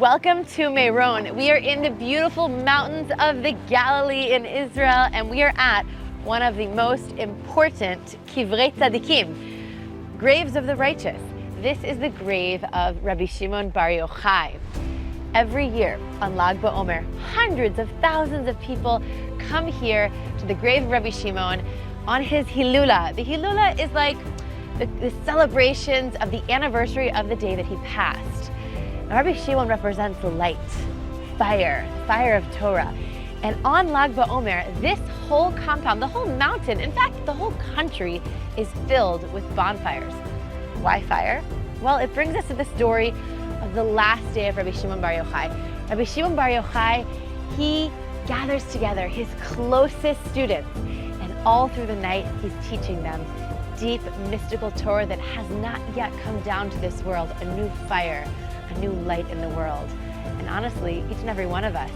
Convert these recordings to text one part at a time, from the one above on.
Welcome to Meron. We are in the beautiful mountains of the Galilee in Israel, and we are at one of the most important kever tzaddikim, graves of the righteous. This is the grave of Rabbi Shimon Bar Yochai. Every year on Lag Baomer, hundreds of thousands of people come here to the grave of Rabbi Shimon on his hilula. The hilula is like the celebrations of the anniversary of the day that he passed. Now, Rabbi Shimon represents light, fire of Torah. And on Lag Baomer, this whole compound, the whole mountain, in fact, the whole country is filled with bonfires. Why fire? Well, it brings us to the story of the last day of Rabbi Shimon Bar Yochai. Rabbi Shimon Bar Yochai, he gathers together his closest students, and all through the night, he's teaching them deep, mystical Torah that has not yet come down to this world, a new fire, a new light in the world. And honestly, each and every one of us,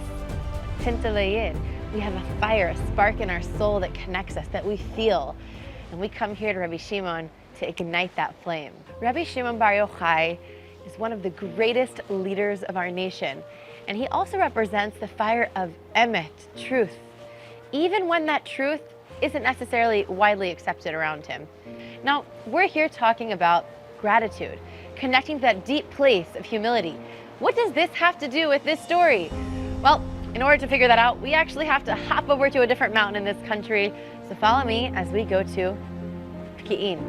Tintaleyin, we have a fire, a spark in our soul that connects us, that we feel. And we come here to Rabbi Shimon to ignite that flame. Rabbi Shimon Bar Yochai is one of the greatest leaders of our nation. And he also represents the fire of emet, truth, even when that truth isn't necessarily widely accepted around him. Now, we're here talking about gratitude, connecting to that deep place of humility. What does this have to do with this story? Well, in order to figure that out, we actually have to hop over to a different mountain in this country. So follow me as we go to Pki'in.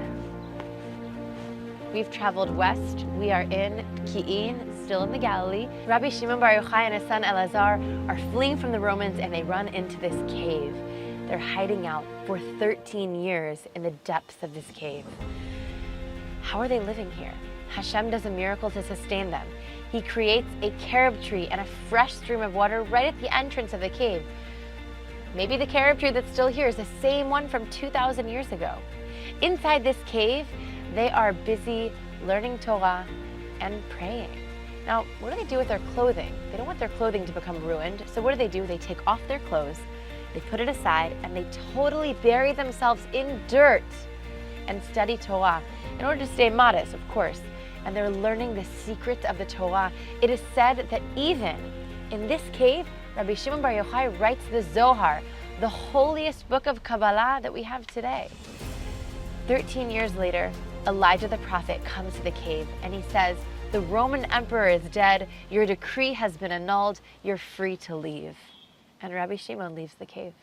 We've traveled west. We are in Pki'in, still in the Galilee. Rabbi Shimon Bar Yochai and his son Elazar are fleeing from the Romans, and they run into this cave. They're hiding out for 13 years in the depths of this cave. How are they living here? Hashem does a miracle to sustain them. He creates a carob tree and a fresh stream of water right at the entrance of the cave. Maybe the carob tree that's still here is the same one from 2,000 years ago. Inside this cave, they are busy learning Torah and praying. Now, what do they do with their clothing? They don't want their clothing to become ruined, so what do? They take off their clothes, they put it aside, and they totally bury themselves in dirt and study Torah in order to stay modest, of course. And they're learning the secrets of the Torah. It is said that even in this cave, Rabbi Shimon Bar Yochai writes the Zohar, the holiest book of Kabbalah that we have today. 13 years later, Elijah the prophet comes to the cave and he says, "The Roman emperor is dead, your decree has been annulled, you're free to leave." And Rabbi Shimon leaves the cave.